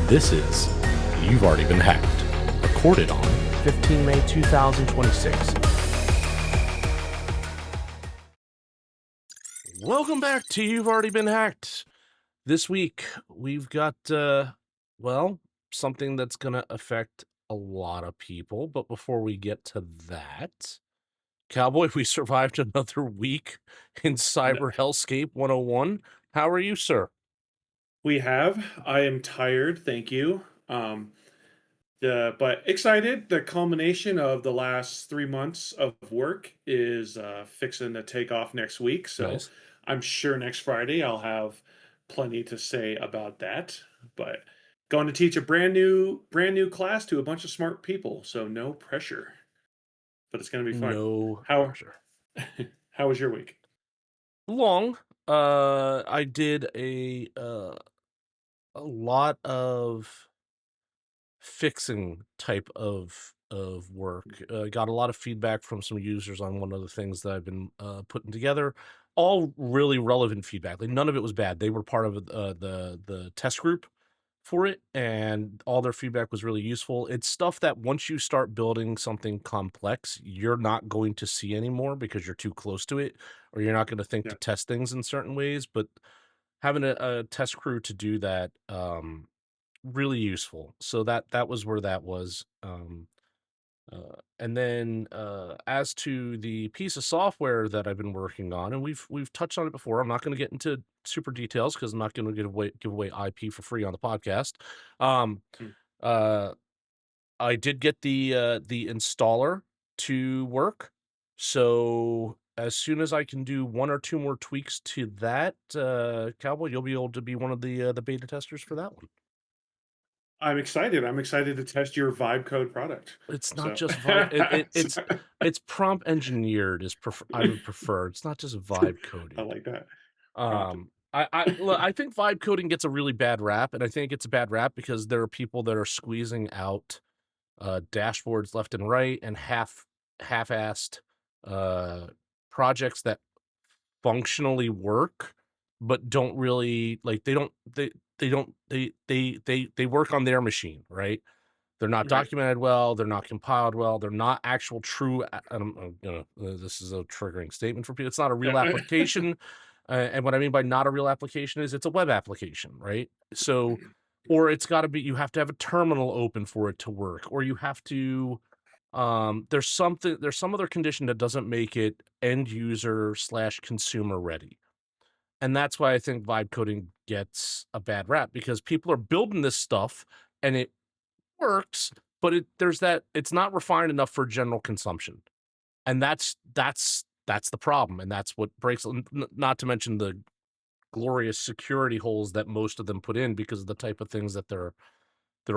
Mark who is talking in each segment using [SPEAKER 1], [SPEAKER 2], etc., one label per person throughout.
[SPEAKER 1] This is You've Already Been Hacked, recorded on 15 May 2026. Welcome back to You've Already Been Hacked. This week, we've got, something that's going to affect a lot of people. But before we get to that, Cowboy, we survived another week in Cyber Hellscape 101. How are you, sir?
[SPEAKER 2] We have. I am tired, thank you. But excited. The culmination of the last 3 months of work is fixing to take off next week. So
[SPEAKER 1] Nice.
[SPEAKER 2] I'm sure next Friday I'll have plenty to say about that. But going to teach a brand new class to a bunch of smart people. So no pressure. But it's going to be fun.
[SPEAKER 1] No
[SPEAKER 2] How
[SPEAKER 1] pressure.
[SPEAKER 2] how was your week?
[SPEAKER 1] Long. I did a lot of fixing type of work. Got a lot of feedback from some users on one of the things that I've been putting together. All really relevant feedback. Like none of it was bad. They were part of the test group for it, and all their feedback was really useful. It's stuff that once you start building something complex, you're not going to see anymore because you're too close to it, or you're not going to think
[SPEAKER 2] Yeah.
[SPEAKER 1] to test things in certain ways. But having a test crew to do that, really useful. So that was where that was. And then as to the piece of software that I've been working on, and we've touched on it before. I'm not going to get into super details because I'm not going to give away IP for free on the podcast. Um,
[SPEAKER 2] Hmm.
[SPEAKER 1] I did get the installer to work, so as soon as I can do one or two more tweaks to that, Cowboy, you'll be able to be one of the beta testers for that one.
[SPEAKER 2] I'm excited. I'm excited to test your vibe code product.
[SPEAKER 1] It's not
[SPEAKER 2] So,
[SPEAKER 1] just vibe. It's prompt engineered I would prefer. It's not just vibe
[SPEAKER 2] I
[SPEAKER 1] coded.
[SPEAKER 2] like that. Prompted.
[SPEAKER 1] I think vibe coding gets a really bad rap, and I think it's a bad rap because there are people that are squeezing out dashboards left and right and half-assed uh, projects that functionally work, but don't really like they work on their machine, right? They're not
[SPEAKER 2] Right.
[SPEAKER 1] documented well. They're not compiled well. They're not actual true. This is a triggering statement for people. It's not a real
[SPEAKER 2] Yeah.
[SPEAKER 1] application. And what I mean by not a real application is it's a web application, right? So, or it's got to be, you have to have a terminal open for it to work, or you have to, there's some other condition that doesn't make it end user / consumer ready. And that's why I think vibe coding gets a bad rap because people are building this stuff and it works, but it's not refined enough for general consumption. And that's the problem, and that's what breaks, not to mention the glorious security holes that most of them put in because of the type of things that they're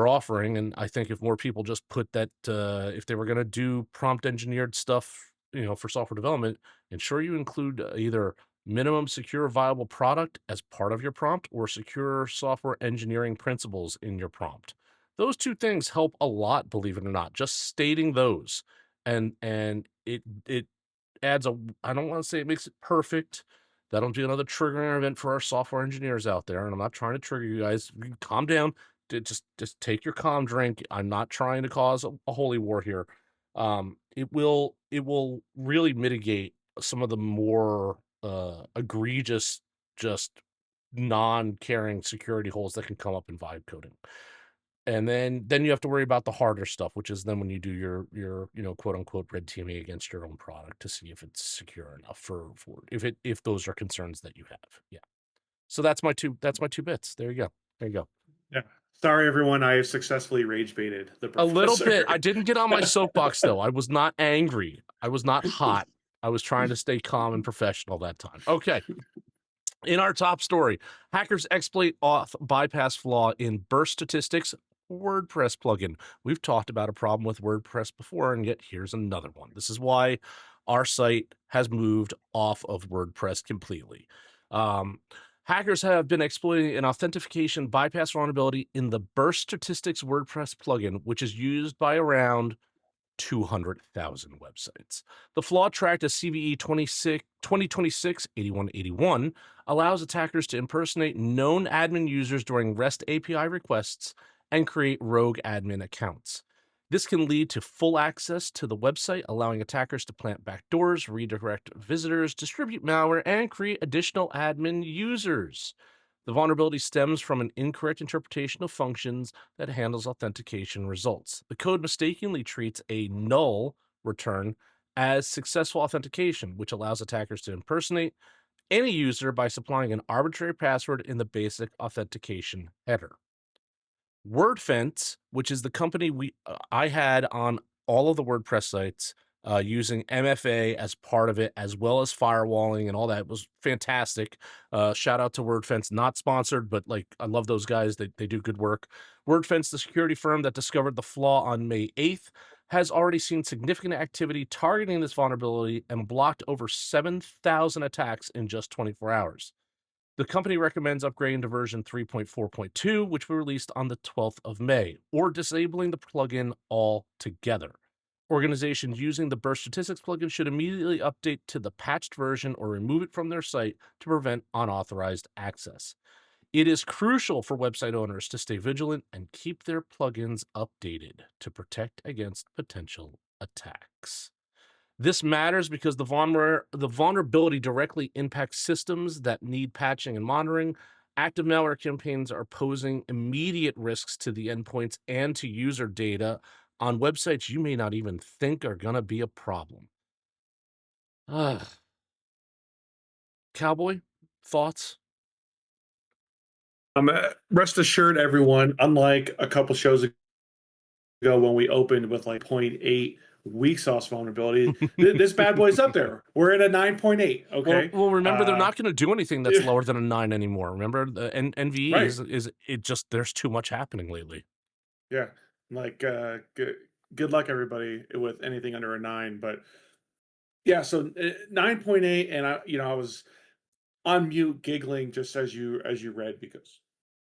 [SPEAKER 1] offering. And I think if more people just put that, if they were going to do prompt engineered stuff, for software development, ensure you include either minimum secure viable product as part of your prompt or secure software engineering principles in your prompt. Those two things help a lot, believe it or not. Just stating those, and it adds a. I don't want to say it makes it perfect. That'll be another triggering event for our software engineers out there. And I'm not trying to trigger you guys. Calm down. Just take your calm drink. I'm not trying to cause a holy war here. It will really mitigate some of the more egregious, just non-caring security holes that can come up in vibe coding. And then you have to worry about the harder stuff, which is then when you do your quote unquote red teaming against your own product to see if it's secure enough for if those are concerns that you have. Yeah. So that's my two bits. There you go.
[SPEAKER 2] Yeah. Sorry, everyone. I have successfully rage baited the
[SPEAKER 1] A little bit. I
[SPEAKER 2] professor.
[SPEAKER 1] didn't get on my soapbox though. I was not angry. I was not hot. I was trying to stay calm and professional that time. Okay. In our top story, hackers exploit auth bypass flaw in burst statistics WordPress plugin. We've talked about a problem with WordPress before, and yet here's another one. This is why our site has moved off of WordPress completely. Hackers have been exploiting an authentication bypass vulnerability in the burst statistics WordPress plugin, which is used by around 200,000 websites. The flaw tracked as CVE 2026-8181 allows attackers to impersonate known admin users during REST API requests and create rogue admin accounts. This can lead to full access to the website, allowing attackers to plant backdoors, redirect visitors, distribute malware, and create additional admin users. The vulnerability stems from an incorrect interpretation of functions that handles authentication results. The code mistakenly treats a null return as successful authentication, which allows attackers to impersonate any user by supplying an arbitrary password in the basic authentication header. WordFence, which is the company I had on all of the WordPress sites, using MFA as part of it, as well as firewalling and all that, was fantastic. Shout out to WordFence, not sponsored, but like I love those guys. They do good work. WordFence, the security firm that discovered the flaw on May 8th, has already seen significant activity targeting this vulnerability and blocked over 7,000 attacks in just 24 hours. The company recommends upgrading to version 3.4.2, which we released on the 12th of May, or disabling the plugin altogether. Organizations using the Burst Statistics plugin should immediately update to the patched version or remove it from their site to prevent unauthorized access. It is crucial for website owners to stay vigilant and keep their plugins updated to protect against potential attacks. This matters because the vulnerability directly impacts systems that need patching and monitoring. Active malware campaigns are posing immediate risks to the endpoints and to user data on websites you may not even think are going to be a problem. Ugh. Cowboy, thoughts?
[SPEAKER 2] Rest assured, everyone, unlike a couple shows ago when we opened with like zero point 0.8 weak sauce vulnerability, this bad boy's up there. We're at a 9.8.
[SPEAKER 1] Well,
[SPEAKER 2] Okay.
[SPEAKER 1] well, remember they're not going to do anything that's
[SPEAKER 2] Yeah,
[SPEAKER 1] lower than a 9 anymore. Remember, the NVE
[SPEAKER 2] right.
[SPEAKER 1] is it just there's too much happening lately.
[SPEAKER 2] Yeah. Like, good luck, everybody, with anything under a 9. But yeah, so 9.8. And I was on mute giggling just as you read, because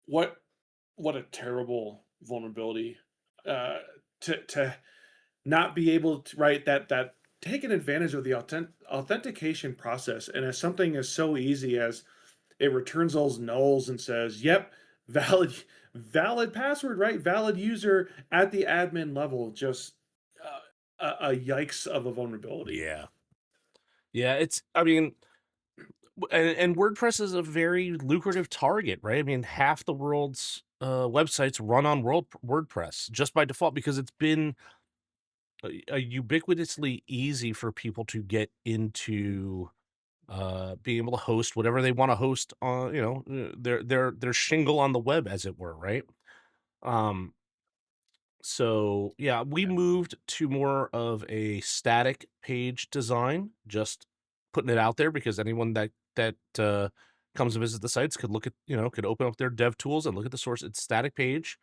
[SPEAKER 2] what what a terrible vulnerability, uh, to not be able to write that taking advantage of the authentication process, and as something as so easy as it returns those nulls and says, "Yep, valid valid password, right? Valid user at the admin level." Just a yikes of a vulnerability.
[SPEAKER 1] Yeah. Yeah, I mean, and WordPress is a very lucrative target, right? I mean, half the world's websites run on WordPress just by default because it's been ubiquitously easy for people to get into being able to host whatever they want to host on, their shingle on the web, as it were, right? Um, So, yeah, we
[SPEAKER 2] Yeah.
[SPEAKER 1] moved to more of a static page design, just putting it out there because anyone that comes to visit the sites could look at, could open up their dev tools and look at the source. It's static page.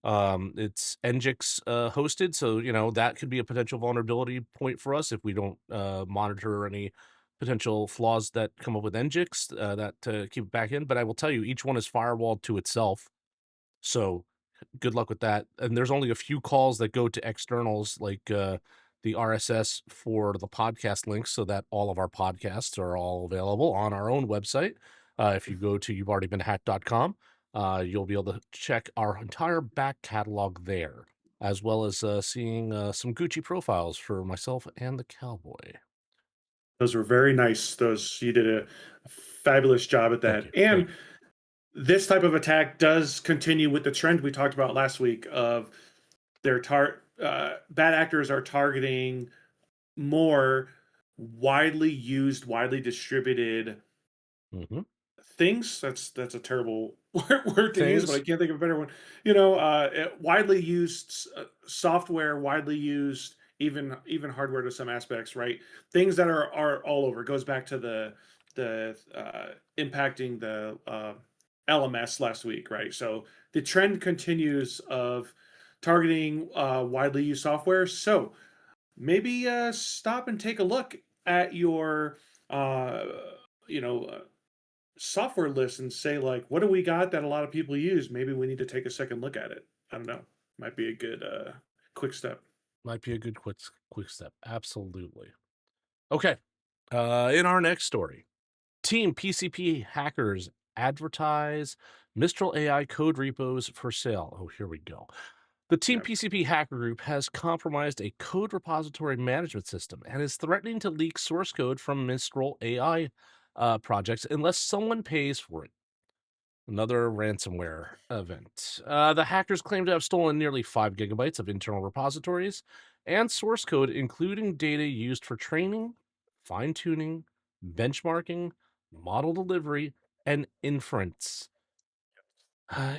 [SPEAKER 1] It's Nginx hosted, so that could be a potential vulnerability point for us if we don't monitor any potential flaws that come up with Nginx that keep it back in. But I will tell you, each one is firewalled to itself. So good luck with that. And there's only a few calls that go to externals, like the RSS for the podcast links, so that all of our podcasts are all available on our own website. If you go to you'vealreadybeenhacked.com, you'll be able to check our entire back catalog there, as well as seeing some Gucci profiles for myself and the Cowboy.
[SPEAKER 2] Those were very nice. Those You did a fabulous job at
[SPEAKER 1] Thank
[SPEAKER 2] that.
[SPEAKER 1] you. Thank
[SPEAKER 2] And
[SPEAKER 1] you.
[SPEAKER 2] this type of attack does continue with the trend we talked about last week of bad actors are targeting more widely used, widely distributed
[SPEAKER 1] Hmm.
[SPEAKER 2] things. That's a terrible word to use, but I
[SPEAKER 1] Things.
[SPEAKER 2] can't think of a better one. Widely used software, widely used, even hardware to some aspects, right? Things that are all over. It goes back to the impacting the LMS last week, right? So the trend continues of targeting widely used software. So maybe stop and take a look at your uh, you know uh, software list and say, like, what do we got that a lot of people use? Maybe we need to take a second look at it. I don't know. Might be a good quick step.
[SPEAKER 1] Might be a good quick step. Absolutely. Okay. In our next story, Team PCP hackers advertise Mistral AI code repos for sale. Oh, here we go. The Team
[SPEAKER 2] Yeah.
[SPEAKER 1] PCP hacker group has compromised a code repository management system and is threatening to leak source code from Mistral AI projects unless someone pays for it. Another ransomware event. The hackers claim to have stolen nearly 5 gigabytes of internal repositories and source code, including data used for training, fine tuning, benchmarking, model delivery, and inference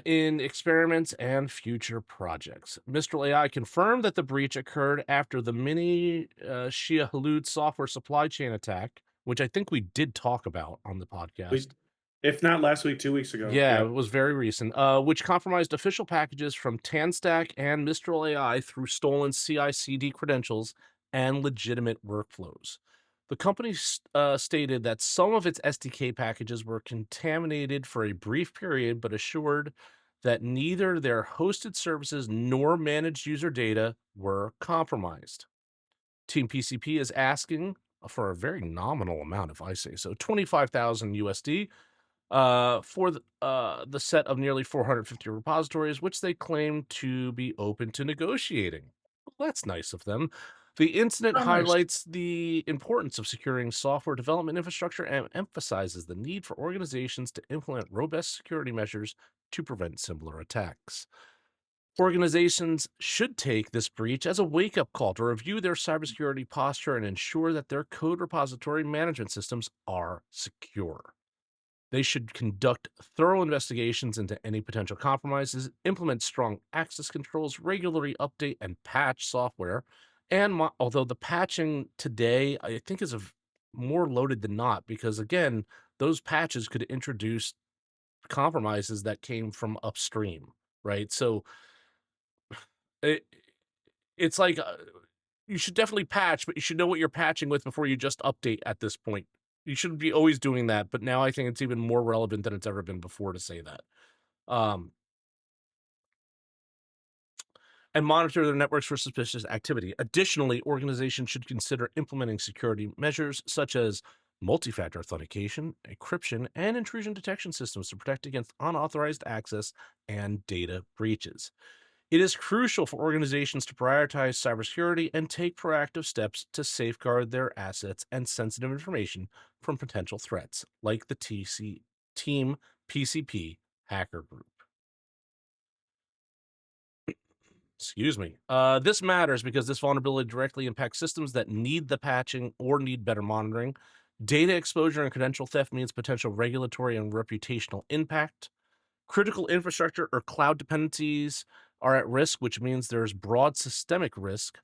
[SPEAKER 1] in experiments and future projects. Mistral AI confirmed that the breach occurred after the mini Shia Halud software supply chain attack, which I think we did talk about on the podcast.
[SPEAKER 2] We, if not last week, 2 weeks ago.
[SPEAKER 1] Yeah, it
[SPEAKER 2] Yep.
[SPEAKER 1] was very recent, which compromised official packages from Tanstack and Mistral AI through stolen CI/CD credentials and legitimate workflows. The company stated that some of its SDK packages were contaminated for a brief period, but assured that neither their hosted services nor managed user data were compromised. Team PCP is asking for a very nominal amount, if I say so, 25,000 USD for the set of nearly 450 repositories, which they claim to be open to negotiating. Well, that's nice of them. The incident
[SPEAKER 2] Oh, nice.
[SPEAKER 1] highlights the importance of securing software development infrastructure and emphasizes the need for organizations to implement robust security measures to prevent similar attacks. Organizations should take this breach as a wake up call to review their cybersecurity posture and ensure that their code repository management systems are secure. They should conduct thorough investigations into any potential compromises, implement strong access controls, regularly update and patch software. And although the patching today, I think, is more loaded than not, because again, those patches could introduce compromises that came from upstream, right? So it, it's like you should definitely patch, but you should know what you're patching with before you just update at this point. You shouldn't be always doing that, but now I think it's even more relevant than it's ever been before to say that. Um, and monitor their networks for suspicious activity. Additionally, organizations should consider implementing security measures such as multi-factor authentication, encryption, and intrusion detection systems to protect against unauthorized access and data breaches. It is crucial for organizations to prioritize cybersecurity and take proactive steps to safeguard their assets and sensitive information from potential threats, like the Team PCP hacker group. Excuse me. This matters because this vulnerability directly impacts systems that need the patching or need better monitoring. Data exposure and credential theft means potential regulatory and reputational impact. Critical infrastructure or cloud dependencies are at risk, which means there's broad systemic risk.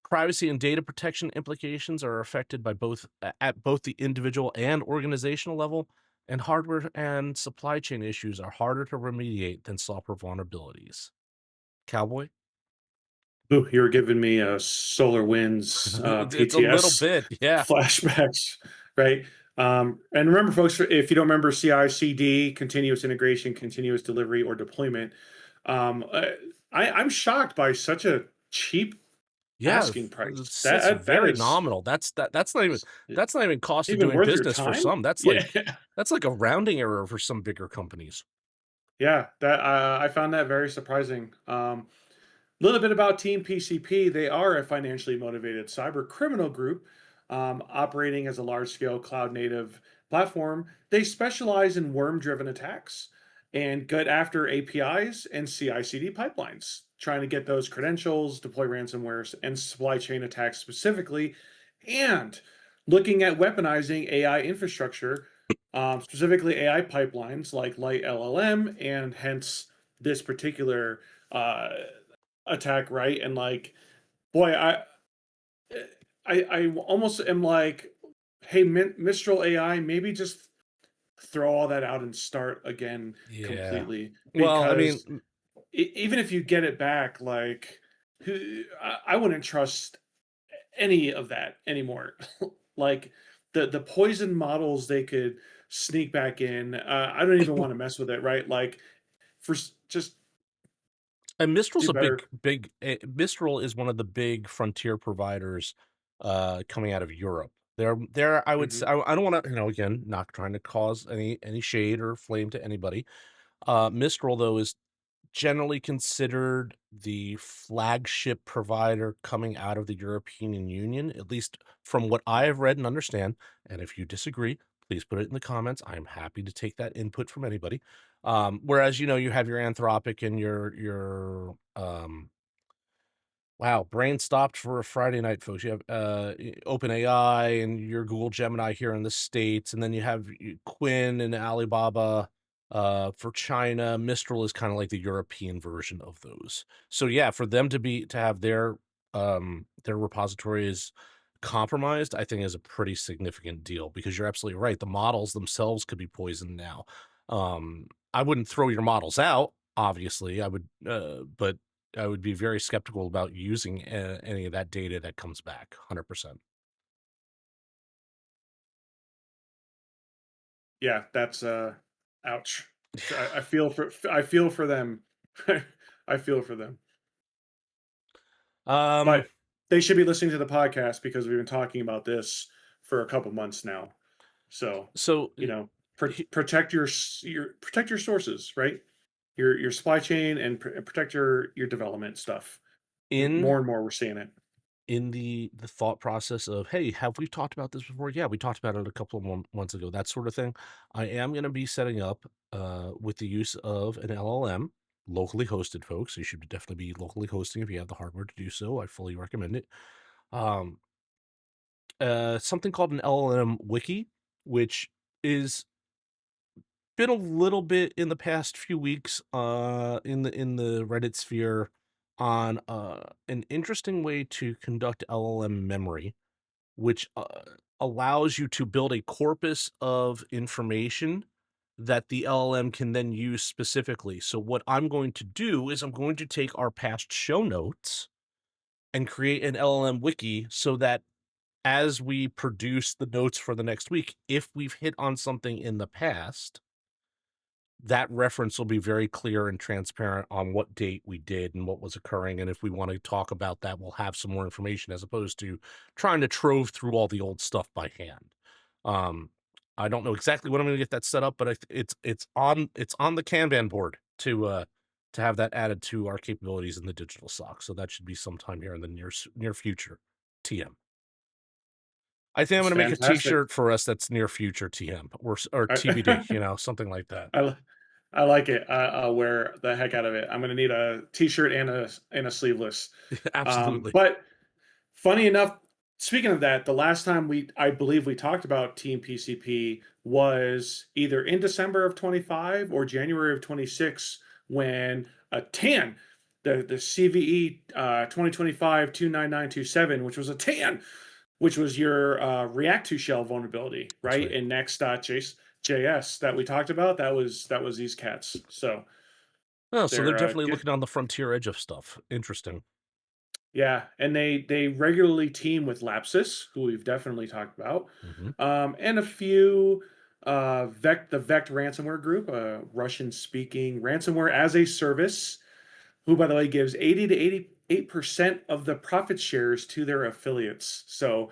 [SPEAKER 1] Privacy and data protection implications are affected by both at both the individual and organizational level, and hardware and supply chain issues are harder to remediate than software vulnerabilities. Cowboy?
[SPEAKER 2] Ooh, you're giving me a Solar Winds
[SPEAKER 1] It's a little
[SPEAKER 2] PTS
[SPEAKER 1] bit, yeah.
[SPEAKER 2] flashbacks, right? And remember, folks, if you don't remember CI/CD, continuous integration, continuous delivery, or deployment, um, uh, I'm shocked by such a cheap
[SPEAKER 1] Yeah,
[SPEAKER 2] asking price.
[SPEAKER 1] it's
[SPEAKER 2] That
[SPEAKER 1] very
[SPEAKER 2] is
[SPEAKER 1] nominal. That's not even cost of
[SPEAKER 2] even
[SPEAKER 1] doing
[SPEAKER 2] worth your
[SPEAKER 1] business for
[SPEAKER 2] time.
[SPEAKER 1] some.
[SPEAKER 2] Yeah,
[SPEAKER 1] That's like a rounding error for some bigger companies.
[SPEAKER 2] yeah. That I found that very surprising. Little bit about Team PCP. They are a financially motivated cyber criminal group operating as a large scale cloud native platform. They specialize in worm driven attacks and get after APIs and CI CD pipelines, trying to get those credentials, deploy ransomware, and supply chain attacks specifically, and looking at weaponizing AI infrastructure, specifically AI pipelines like Light LLM, and hence this particular. Uh, Attack, right? And like, boy, I almost am like, hey, Mistral AI, maybe just throw all that out and start again
[SPEAKER 1] Yeah.
[SPEAKER 2] completely,
[SPEAKER 1] Well, I mean,
[SPEAKER 2] because even if you get it back, like, I wouldn't trust any of that anymore. Like the poison models they could sneak back in, I don't even want to mess with it, right? Like, just
[SPEAKER 1] and Mistral's
[SPEAKER 2] do
[SPEAKER 1] a
[SPEAKER 2] better.
[SPEAKER 1] Mistral is one of the big frontier providers coming out of Europe. They're I would
[SPEAKER 2] Hmm.
[SPEAKER 1] say I don't wanna, again, not trying to cause any shade or flame to anybody. Mistral, though, is generally considered the flagship provider coming out of the European Union, at least from what I have read and understand, and if you disagree, please put it in the comments. I am happy to take that input from anybody. Whereas, you have your Anthropic and your wow, brain stopped for a Friday night, folks. You have OpenAI and your Google Gemini here in the States, and then you have Quinn and Alibaba for China. Mistral is kind of like the European version of those. So yeah, for them to have their repository is compromised, I think is a pretty significant deal because you're absolutely right. The models themselves could be poisoned now. I wouldn't throw your models out, obviously. But I would be very skeptical about using any of that data that comes back. 100%.
[SPEAKER 2] Yeah, that's ouch. So I feel for them. I feel for them.
[SPEAKER 1] Um,
[SPEAKER 2] But they should be listening to the podcast because we've been talking about this for a couple months now. So,
[SPEAKER 1] so
[SPEAKER 2] you know,
[SPEAKER 1] he-
[SPEAKER 2] protect protect your sources, right? Your supply chain and protect your development stuff.
[SPEAKER 1] in
[SPEAKER 2] More and more we're seeing it.
[SPEAKER 1] in the thought process of, hey, have we talked about this before? Yeah, we talked about it a couple of months ago. That sort of thing. I am going to be setting up with the use of an LLM, locally hosted, folks. You should definitely be locally hosting if you have the hardware to do so. I fully recommend it. Um, Something called an LLM wiki, which is been a little bit in the past few weeks in the Reddit sphere on an interesting way to conduct LLM memory, which allows you to build a corpus of information that the LLM can then use specifically. So what I'm going to do is I'm going to take our past show notes and create an LLM wiki so that as we produce the notes for the next week, if we've hit on something in the past, that reference will be very clear and transparent on what date we did and what was occurring. And if we want to talk about that, we'll have some more information as opposed to trying to trove through all the old stuff by hand. Um, I don't know exactly when I'm going to get that set up, but it's on the Kanban board to have that added to our capabilities in the digital SOC. So that should be sometime here in the near future. TM. I think I'm
[SPEAKER 2] It's
[SPEAKER 1] going to make a
[SPEAKER 2] fantastic.
[SPEAKER 1] T-shirt for us that's near future TM or TBD. Something like that.
[SPEAKER 2] I I like it. I'll wear the heck out of it. I'm gonna need a t-shirt and a sleeveless.
[SPEAKER 1] Absolutely.
[SPEAKER 2] But funny enough, speaking of that, the last time I believe we talked about Team PCP was either in December of 25 or January of 26 when a TAN, the CVE 2025 29927, which was a TAN, which was your React to shell vulnerability,
[SPEAKER 1] That's
[SPEAKER 2] right?
[SPEAKER 1] right.
[SPEAKER 2] In Next.js that we talked about, that was these cats. So
[SPEAKER 1] Oh, so they're
[SPEAKER 2] they're
[SPEAKER 1] definitely looking on the frontier edge of stuff. Interesting.
[SPEAKER 2] yeah, and they regularly team with Lapsus, who we've definitely talked about,
[SPEAKER 1] Mhm.
[SPEAKER 2] and a few the Vect ransomware group, a Russian-speaking ransomware as a service, who by the way gives 80 to 88% of the profit shares to their affiliates. So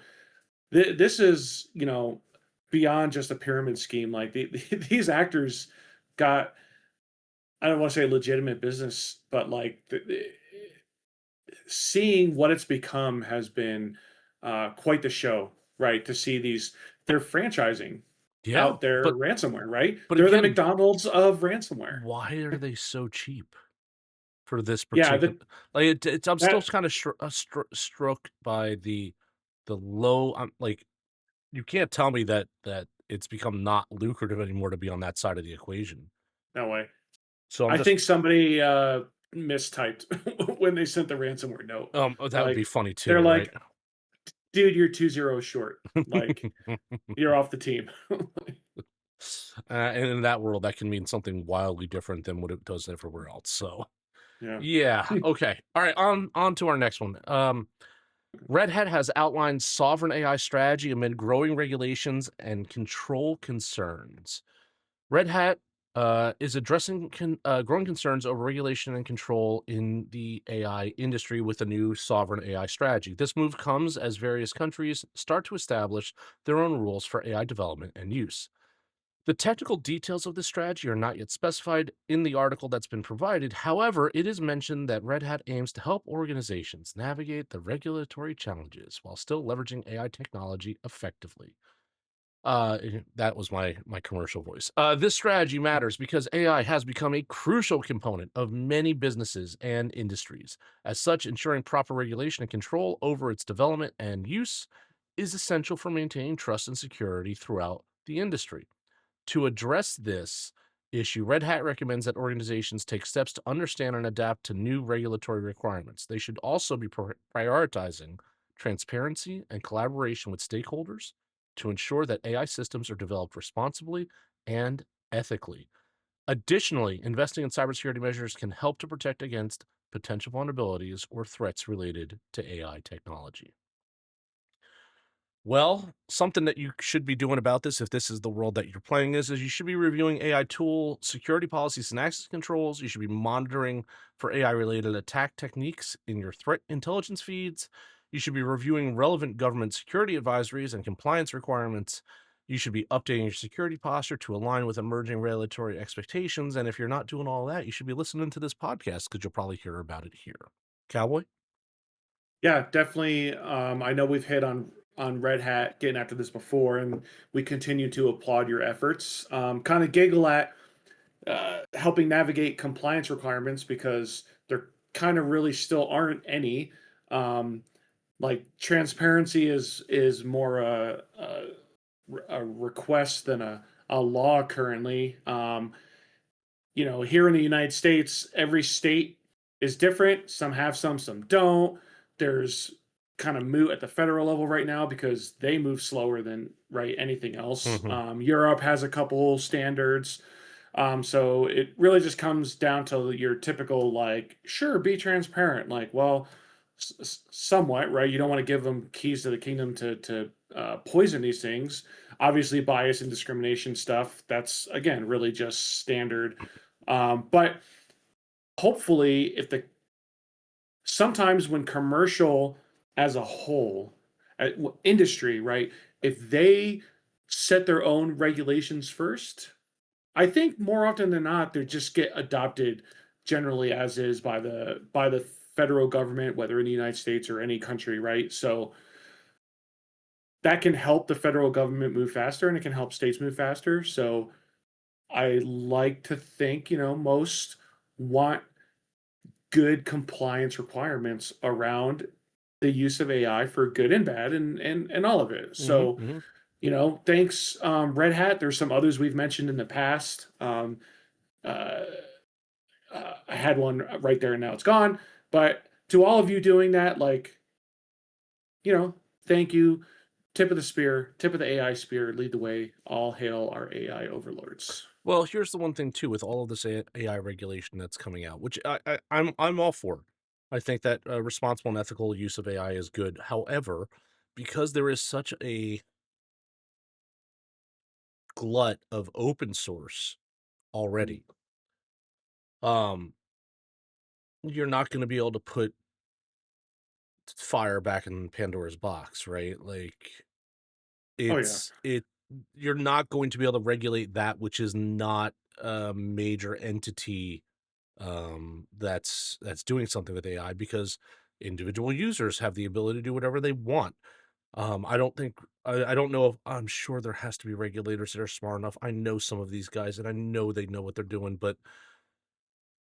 [SPEAKER 2] this is beyond just a pyramid scheme. Like these actors got, I don't want to say legitimate business, but like seeing what it's become has been quite the show, right? To see they're franchising
[SPEAKER 1] Yeah,
[SPEAKER 2] out their
[SPEAKER 1] but
[SPEAKER 2] ransomware, right?
[SPEAKER 1] but
[SPEAKER 2] They're the
[SPEAKER 1] again,
[SPEAKER 2] McDonald's of ransomware.
[SPEAKER 1] why are they so cheap for this
[SPEAKER 2] Yeah,
[SPEAKER 1] particular like, I'm still
[SPEAKER 2] that
[SPEAKER 1] kinda struck by the low like, you can't tell me that it's become not lucrative anymore to be on that side of the equation.
[SPEAKER 2] no way.
[SPEAKER 1] So I'm
[SPEAKER 2] I
[SPEAKER 1] just
[SPEAKER 2] think somebody mistyped when they sent the ransomware note.
[SPEAKER 1] oh, that would be
[SPEAKER 2] Like
[SPEAKER 1] funny
[SPEAKER 2] they're
[SPEAKER 1] too, right?
[SPEAKER 2] like, dude, you're 2 zeros short. Like you're off the team.
[SPEAKER 1] And in that world, that can mean something wildly different than what it does everywhere else. So,
[SPEAKER 2] Yeah.
[SPEAKER 1] yeah, okay, all right. On to our next one. Red Hat has outlined sovereign AI strategy amid growing regulations and control concerns. Red Hat is addressing growing concerns over regulation and control in the AI industry with a new sovereign AI strategy. This move comes as various countries start to establish their own rules for AI development and use. The technical details of this strategy are not yet specified in the article that's been provided. However, it is mentioned that Red Hat aims to help organizations navigate the regulatory challenges while still leveraging AI technology effectively. That was my commercial voice. This strategy matters because AI has become a crucial component of many businesses and industries. As such, ensuring proper regulation and control over its development and use is essential for maintaining trust and security throughout the industry. To address this issue, Red Hat recommends that organizations take steps to understand and adapt to new regulatory requirements. They should also be prioritizing transparency and collaboration with stakeholders to ensure that AI systems are developed responsibly and ethically. Additionally, investing in cybersecurity measures can help to protect against potential vulnerabilities or threats related to AI technology. Well, something that you should be doing about this, if this is the world that you're playing is you should be reviewing AI tool security policies and access controls. You should be monitoring for AI related attack techniques in your threat intelligence feeds. You should be reviewing relevant government security advisories and compliance requirements. You should be updating your security posture to align with emerging regulatory expectations. And if you're not doing all that, you should be listening to this podcast because you'll probably hear about it here. Cowboy?
[SPEAKER 2] Yeah, definitely. I know we've hit on Red Hat getting after this before, and we continue to applaud your efforts. Kind of giggle at helping navigate compliance requirements because there kind of really still aren't any. Um, like transparency is more a request than a law currently. Here in the United States, every state is different. Some have some don't. There's kind of moot at the federal level right now because they move slower than right anything else.
[SPEAKER 1] Hmm.
[SPEAKER 2] Europe has a couple standards. So it really just comes down to your typical like, sure, be transparent. Like, well, somewhat, right? You don't want to give them keys to the kingdom to poison these things. Obviously, bias and discrimination stuff. That's again really just standard. But hopefully, if the sometimes when commercial as a whole, industry, right? If they set their own regulations first, I think more often than not, they just get adopted generally as is by the federal government, whether in the United States or any country, right? So that can help the federal government move faster and it can help states move faster. So I like to think, most want good compliance requirements around the use of AI for good and bad and all of it.
[SPEAKER 1] Hmm.
[SPEAKER 2] So,
[SPEAKER 1] Hmm.
[SPEAKER 2] thanks, Red Hat. There's some others we've mentioned in the past. Uh, I had one right there and now it's gone. But to all of you doing that, like, thank you. Tip of the spear, tip of the AI spear, lead the way. All hail our AI overlords.
[SPEAKER 1] Well, here's the one thing too with all of this AI regulation that's coming out, which I'm all for. I think that responsible and ethical use of AI is good. However, because there is such a glut of open source
[SPEAKER 2] Mm.
[SPEAKER 1] already, um, you're not going to be able to put fire back in Pandora's box, right? Like
[SPEAKER 2] Oh yeah.
[SPEAKER 1] it you're not going to be able to regulate that which is not a major entity that's doing something with AI because individual users have the ability to do whatever they want. I don't think I don't know if I'm sure there has to be regulators that are smart enough. I know some of these guys and I know they know what they're doing, but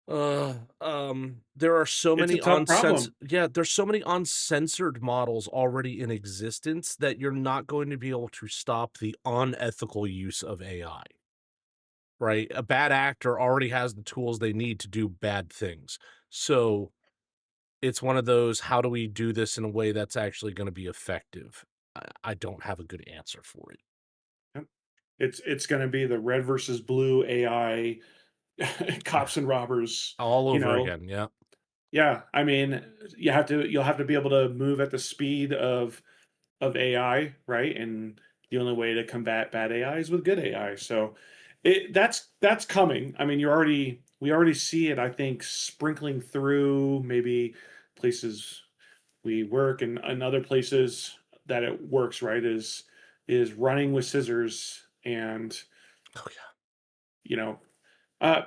[SPEAKER 1] there are so
[SPEAKER 2] It's a
[SPEAKER 1] many
[SPEAKER 2] tough problem.
[SPEAKER 1] there's so many uncensored models already in existence that you're not going to be able to stop the unethical use of AI. Right? A bad actor already has the tools they need to do bad things. So it's one of those, how do we do this in a way that's actually gonna be effective? I don't have a good answer for it.
[SPEAKER 2] Yep. It's going to be the red versus blue AI cops and robbers.
[SPEAKER 1] All
[SPEAKER 2] You
[SPEAKER 1] over
[SPEAKER 2] know,
[SPEAKER 1] again, yeah.
[SPEAKER 2] yeah. I mean, you'll have to be able to move at the speed of AI, right? And the only way to combat bad AI is with good AI. So That's coming. I mean, we already see it, I think, sprinkling through maybe places we work and other places that it works, right? Is running with scissors and
[SPEAKER 1] Oh yeah.
[SPEAKER 2] you know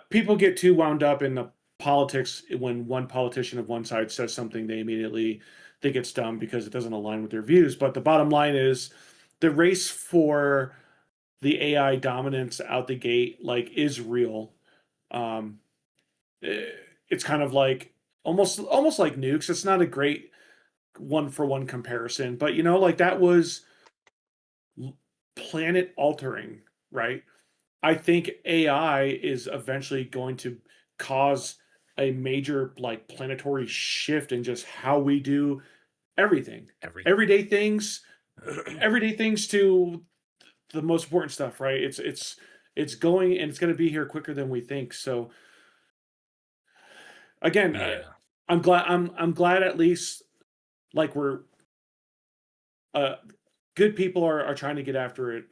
[SPEAKER 2] people get too wound up in the politics when one politician of one side says something they immediately think it's dumb because it doesn't align with their views. But the bottom line is the race for the AI dominance out the gate like is real. Um, eh, it's kind of like almost like nukes. It's not a great one for one comparison, but like that was planet altering, right? I think AI is eventually going to cause a major like planetary shift in just how we do everything.
[SPEAKER 1] Everything.
[SPEAKER 2] Everyday things, everyday things to the most important stuff, right? It's going and it's going to be here quicker than we think. So again,
[SPEAKER 1] Yeah.
[SPEAKER 2] I'm glad at least like we're uh good people are trying to get after it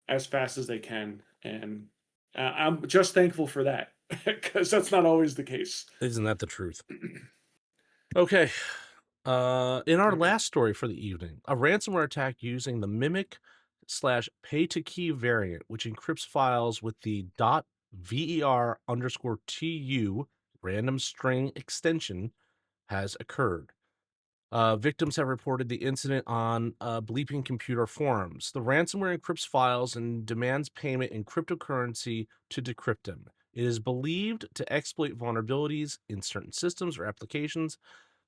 [SPEAKER 2] as fast as they can, and I'm just thankful for that because that's not always the case.
[SPEAKER 1] Isn't that the truth? Okay. In our last story for the evening, a ransomware attack using the mimic slash pay to key variant, which encrypts files with the .ver_tu random string extension, has occurred. Victims have reported the incident on Bleeping Computer forums. The ransomware encrypts files and demands payment in cryptocurrency to decrypt them. It is believed to exploit vulnerabilities in certain systems or applications,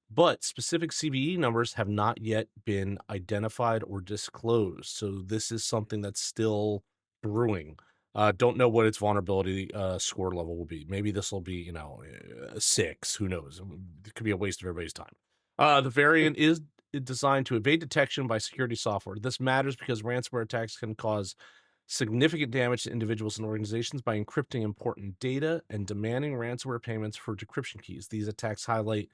[SPEAKER 1] but specific CVE numbers have not yet been identified or disclosed. So this is something that's still brewing. Don't know what its vulnerability score level will be. Maybe this will be, a 6. Who knows? It could be a waste of everybody's time. The variant is designed to evade detection by security software. This matters because ransomware attacks can cause significant damage to individuals and organizations by encrypting important data and demanding ransomware payments for decryption keys. These attacks highlight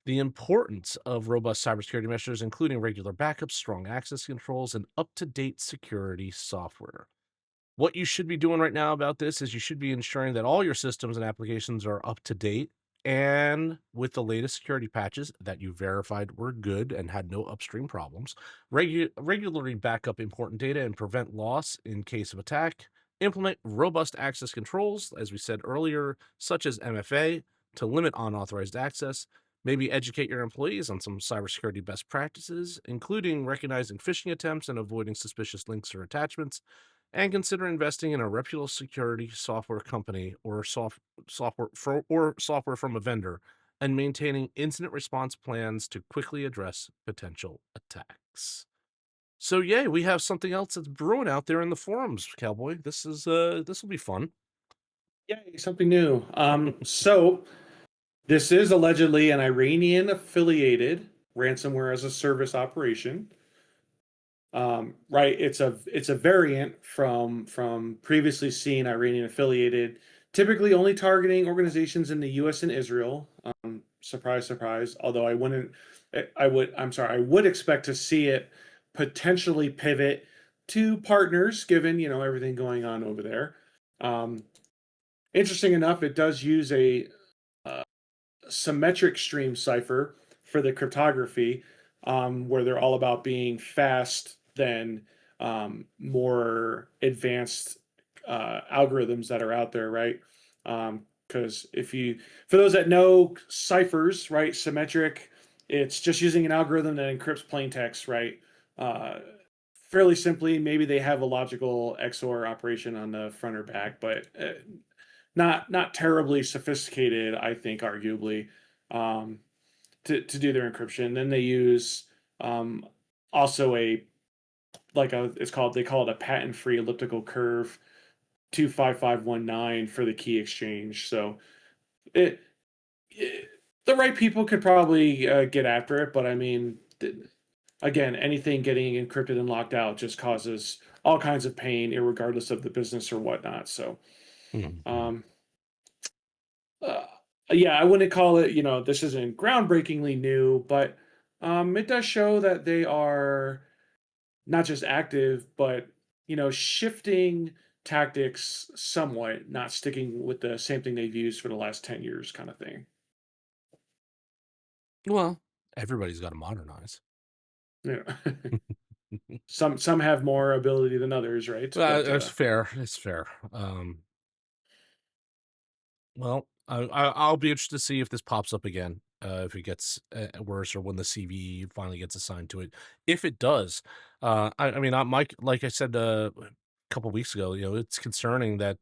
[SPEAKER 1] the importance of robust cybersecurity measures, including regular backups, strong access controls, and up to date security software. What you should be doing right now about this is you should be ensuring that all your systems and applications are up to date and with the latest security patches that you verified were good and had no upstream problems. Regularly back up important data and prevent loss in case of attack. Implement robust access controls, as we said earlier, such as MFA, to limit unauthorized access. Maybe educate your employees on some cybersecurity best practices, including recognizing phishing attempts and avoiding suspicious links or attachments, and consider investing in a reputable security software company or software from a vendor, and maintaining incident response plans to quickly address potential attacks. So yay, we have something else that's brewing out there in the forums, Cowboy. This will be fun.
[SPEAKER 2] Yay, something new. So this is allegedly an Iranian affiliated ransomware as a service operation. Right, it's a variant from previously seen Iranian affiliated, typically only targeting organizations in the U.S. and Israel. Surprise, surprise. Although I wouldn't, I would, I'm sorry, I would expect to see it potentially pivot to partners, given everything going on over there. Um, Interesting enough, it does use a uh, symmetric stream cipher for the cryptography, where they're all about being fast than more advanced algorithms that are out there, right? Because for those that know ciphers, right, symmetric, it's just using an algorithm that encrypts plain text, right? Uh, Fairly simply, maybe they have a logical XOR operation on the front or back, but not terribly sophisticated, I think, arguably, um, to do their encryption. Then they use um, also a like a it's called they call it a patent free elliptical curve 25519 for the key exchange. So it, it the right people could probably get after it, but I mean, again, anything getting encrypted and locked out just causes all kinds of pain, regardless of the business or whatnot. So
[SPEAKER 1] Mhm.
[SPEAKER 2] um, uh, yeah, I wouldn't call it, this isn't groundbreakingly new, but it does show that they are not just active, but shifting. tactics somewhat, not sticking with the same thing they've used for the last 10 years kind of thing.
[SPEAKER 1] Well, everybody's got to modernize.
[SPEAKER 2] Yeah. Some have more ability than others, right?
[SPEAKER 1] Well,
[SPEAKER 2] But
[SPEAKER 1] it's fair. It's fair. Well, I'll be interested to see if this pops up again, if it gets worse, or when the CVE finally gets assigned to it. If it does, I mean, Mike, like I said a couple weeks ago, it's concerning that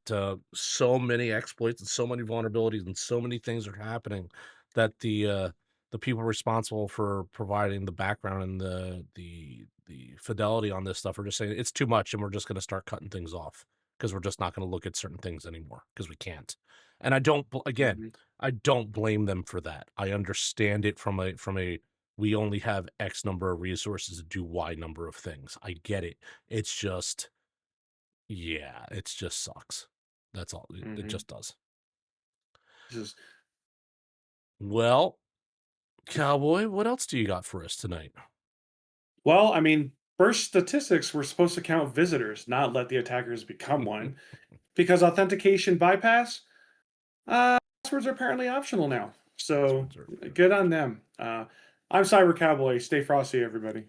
[SPEAKER 1] so many exploits and so many vulnerabilities and so many things are happening that the people responsible for providing the background and the fidelity on this stuff are just saying it's too much, and we're just going to start cutting things off because we're just not going to look at certain things anymore because we can't. And I don't, again,
[SPEAKER 2] mhm,
[SPEAKER 1] I don't blame them for that. I understand it from a we only have X number of resources to do Y number of things. I get it. It's just, yeah, it just sucks. That's all. It
[SPEAKER 2] mhm.
[SPEAKER 1] just does.
[SPEAKER 2] This is
[SPEAKER 1] Well, Cowboy, what else do you got for us tonight?
[SPEAKER 2] well, I mean, first statistics were supposed to count visitors, not let the attackers become one, because authentication bypass, passwords are apparently optional now. So
[SPEAKER 1] Passwords are.
[SPEAKER 2] good on them. I'm Cyber Cowboy. Stay frosty, everybody.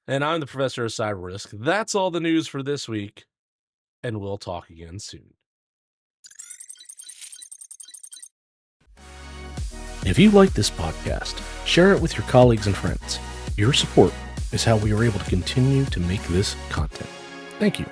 [SPEAKER 1] And I'm the professor of CyberRisk. That's all the news for this week, and we'll talk again soon. If you like this podcast, share it with your colleagues and friends. Your support is how we are able to continue to make this content. Thank you.